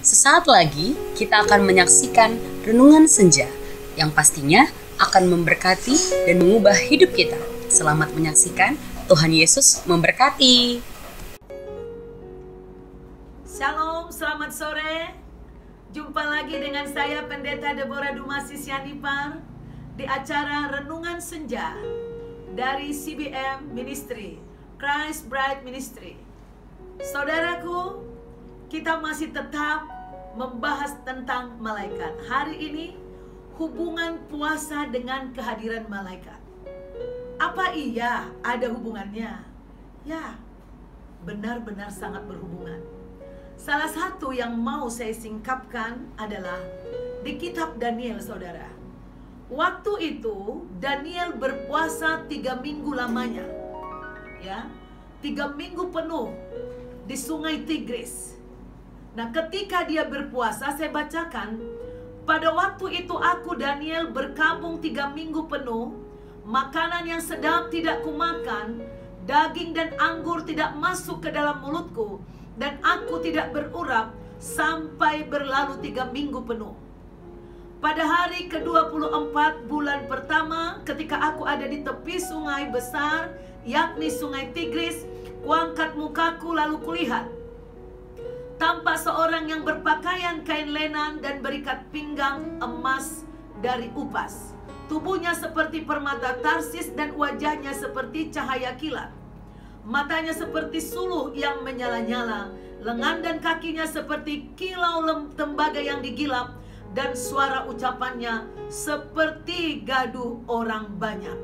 Sesaat lagi kita akan menyaksikan renungan senja yang pastinya akan memberkati dan mengubah hidup kita. Selamat menyaksikan, Tuhan Yesus memberkati. Shalom, selamat sore. Jumpa lagi dengan saya Pendeta Deborah Dumasi Sianipar di acara Renungan Senja dari CBM Ministry, Christ Bride Ministry. Saudaraku, kita masih tetap membahas tentang malaikat. Hari ini hubungan puasa dengan kehadiran malaikat. Apa iya ada hubungannya? Ya, benar-benar sangat berhubungan. Salah satu yang mau saya singkapkan adalah di kitab Daniel, saudara. Waktu itu Daniel berpuasa 3 minggu lamanya, ya, 3 minggu penuh di sungai Tigris. Nah, ketika dia berpuasa, saya bacakan, pada waktu itu aku Daniel berkabung 3 minggu penuh, makanan yang sedap tidak kumakan, daging dan anggur tidak masuk ke dalam mulutku, dan aku tidak berurap sampai berlalu 3 minggu penuh. Pada hari ke-24 bulan pertama, ketika aku ada di tepi sungai besar, yakni sungai Tigris, kuangkat mukaku lalu kulihat tampak seorang yang berpakaian kain lenan dan berikat pinggang emas dari upas. Tubuhnya seperti permata Tarsis dan wajahnya seperti cahaya kilat. Matanya seperti suluh yang menyala-nyala, lengan dan kakinya seperti kilau tembaga yang digilap, dan suara ucapannya seperti gaduh orang banyak.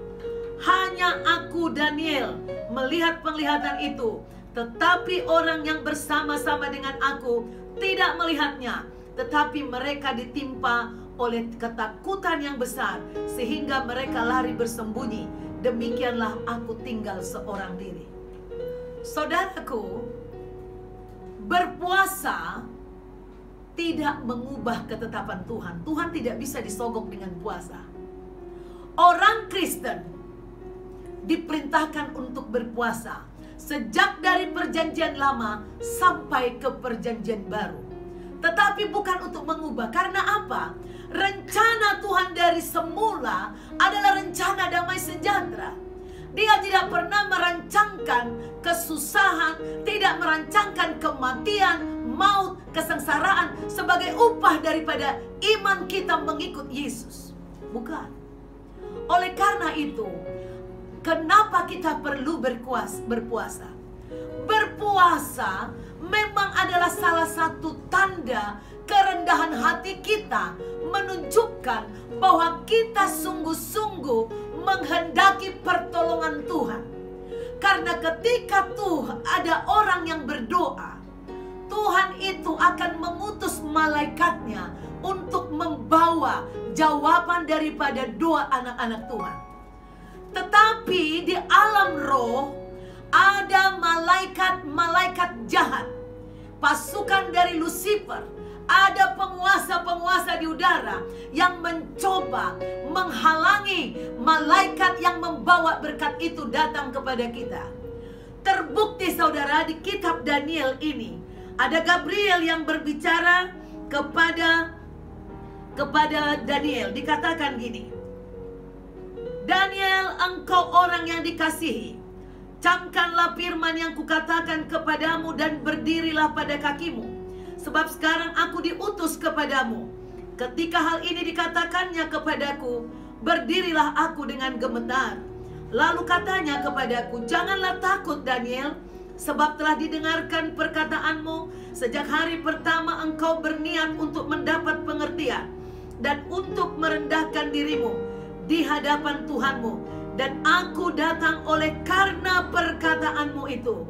Hanya aku Daniel melihat penglihatan itu, tetapi orang yang bersama-sama dengan aku tidak melihatnya, tetapi mereka ditimpa oleh ketakutan yang besar sehingga mereka lari bersembunyi. Demikianlah aku tinggal seorang diri. Saudaraku, berpuasa tidak mengubah ketetapan Tuhan. Tuhan tidak bisa disogok dengan puasa. Orang Kristen diperintahkan untuk berpuasa sejak dari perjanjian lama sampai ke perjanjian baru. Tetapi bukan untuk mengubah. Karena apa? Rencana Tuhan dari semula adalah rencana damai sejahtera. Dia tidak pernah merancangkan kesusahan, tidak merancangkan kematian, maut, kesengsaraan sebagai upah daripada iman kita mengikut Yesus. Bukan. Oleh karena itu, kenapa kita perlu berpuasa? Berpuasa memang adalah salah satu tanda kerendahan hati kita, menunjukkan bahwa kita sungguh-sungguh menghendaki pertolongan Tuhan. Karena ketika ada orang yang berdoa, Tuhan itu akan mengutus malaikatnya untuk membawa jawaban daripada doa anak-anak Tuhan. Tetapi di alam roh ada malaikat-malaikat jahat, pasukan dari Lucifer, ada penguasa-penguasa di udara yang mencoba menghalangi malaikat yang membawa berkat itu datang kepada kita. Terbukti saudara, di kitab Daniel ini ada Gabriel yang berbicara kepada Daniel. Dikatakan gini, Daniel, engkau orang yang dikasihi, camkanlah firman yang kukatakan kepadamu dan berdirilah pada kakimu, sebab sekarang aku diutus kepadamu. Ketika hal ini dikatakannya kepadaku, berdirilah aku dengan gemetar. Lalu katanya kepadaku, janganlah takut Daniel, sebab telah didengarkan perkataanmu. Sejak hari pertama engkau berniat untuk mendapat pengertian dan untuk merendahkan dirimu di hadapan Tuhanmu, dan aku datang oleh karena perkataanmu itu.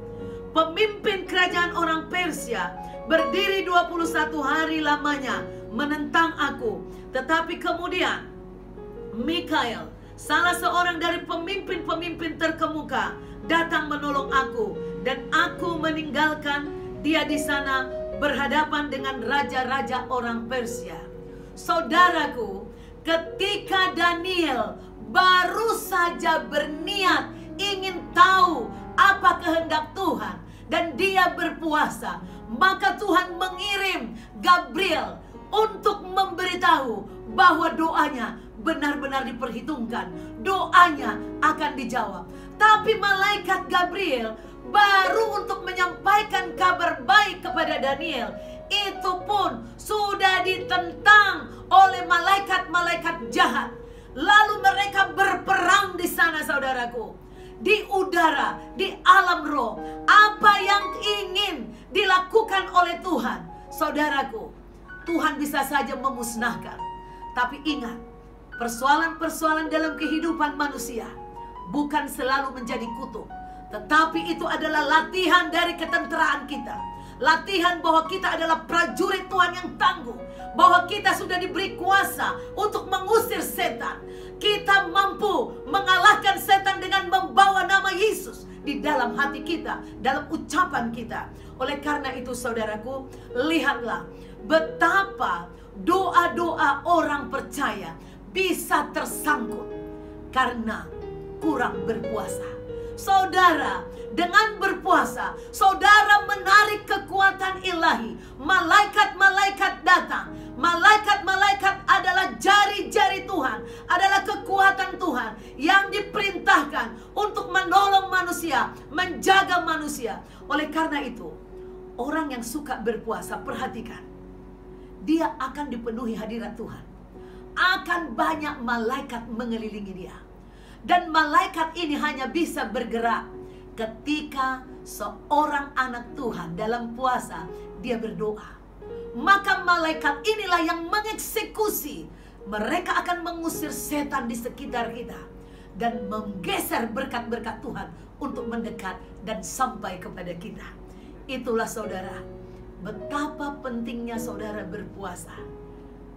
Pemimpin kerajaan orang Persia berdiri 21 hari lamanya menentang aku. Tetapi kemudian Mikael, salah seorang dari pemimpin-pemimpin terkemuka, datang menolong aku, dan aku meninggalkan dia di sana berhadapan dengan raja-raja orang Persia. Saudaraku, ketika Daniel baru saja berniat ingin tahu apa kehendak Tuhan, dan dia berpuasa, maka Tuhan mengirim Gabriel untuk memberitahu bahwa doanya benar-benar diperhitungkan, doanya akan dijawab. Tapi malaikat Gabriel baru untuk menyampaikan kabar baik kepada Daniel, itu pun sudah ditentang oleh malaikat-malaikat jahat. Lalu mereka berperang di sana, saudaraku, di udara, di alam roh. Apa yang ingin dilakukan oleh Tuhan, saudaraku, Tuhan bisa saja memusnahkan. Tapi ingat, persoalan-persoalan dalam kehidupan manusia bukan selalu menjadi kutuk, tetapi itu adalah latihan dari ketenteraan kita. Latihan bahwa kita adalah prajurit Tuhan yang tangguh, bahwa kita sudah diberi kuasa untuk mengusir setan. Kita mampu mengalahkan setan dengan membawa nama Yesus di dalam hati kita, dalam ucapan kita. Oleh karena itu, saudaraku, lihatlah betapa doa-doa orang percaya bisa tersangkut karena kurang berpuasa. Saudara, dengan berpuasa, saudara menarik kekuatan ilahi. Malaikat-malaikat datang. Malaikat-malaikat adalah jari-jari Tuhan, adalah kekuatan Tuhan yang diperintahkan untuk menolong manusia, menjaga manusia. Oleh karena itu, orang yang suka berpuasa, perhatikan, dia akan dipenuhi hadirat Tuhan. Akan banyak malaikat mengelilingi dia. Dan malaikat ini hanya bisa bergerak ketika seorang anak Tuhan dalam puasa dia berdoa. Maka malaikat inilah yang mengeksekusi. Mereka akan mengusir setan di sekitar kita dan menggeser berkat-berkat Tuhan untuk mendekat dan sampai kepada kita. Itulah saudara, betapa pentingnya saudara berpuasa.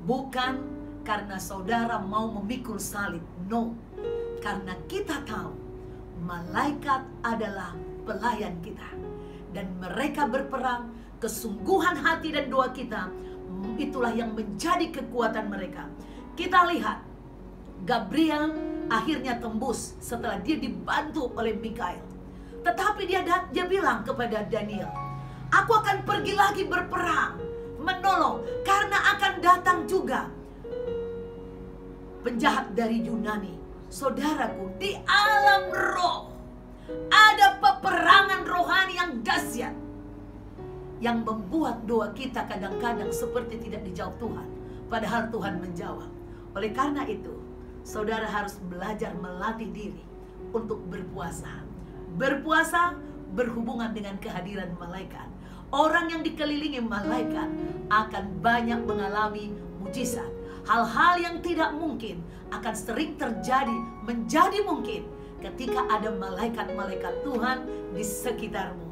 Bukan karena saudara mau memikul salib, no. Karena kita tahu malaikat adalah pelayan kita, dan mereka berperang. Kesungguhan hati dan doa kita, itulah yang menjadi kekuatan mereka. Kita lihat Gabriel akhirnya tembus setelah dia dibantu oleh Mikael. Tetapi dia bilang kepada Daniel, aku akan pergi lagi berperang, menolong, karena akan datang juga penjahat dari Yunani. Saudaraku, di alam roh ada peperangan rohani yang dahsyat, yang membuat doa kita kadang-kadang seperti tidak dijawab Tuhan, padahal Tuhan menjawab. Oleh karena itu, saudara harus belajar melatih diri untuk berpuasa. Berpuasa berhubungan dengan kehadiran malaikat. Orang yang dikelilingi malaikat akan banyak mengalami mujizat. Hal-hal yang tidak mungkin akan sering terjadi menjadi mungkin ketika ada malaikat-malaikat Tuhan di sekitarmu.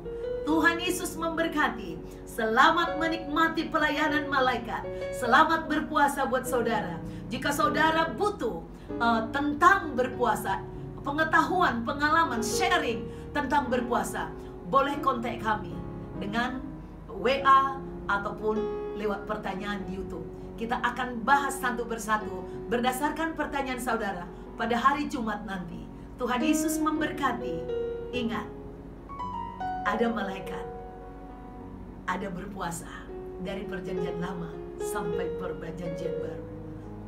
Tuhan Yesus memberkati. Selamat menikmati pelayanan malaikat. Selamat berpuasa buat saudara. Jika saudara butuh tentang berpuasa, pengetahuan, pengalaman, sharing tentang berpuasa, boleh kontak kami dengan WA ataupun lewat pertanyaan di YouTube. Kita akan bahas satu persatu berdasarkan pertanyaan saudara pada hari Jumat nanti. Tuhan Yesus memberkati. Ingat, ada malaikat, ada berpuasa dari perjanjian lama sampai perjanjian baru.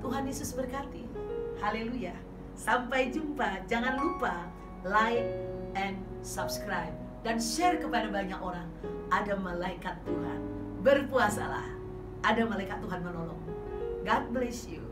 Tuhan Yesus berkati. Haleluya. Sampai jumpa. Jangan lupa like and subscribe dan share kepada banyak orang. Ada malaikat Tuhan. Berpuasalah. Ada malaikat Tuhan menolong. God bless you.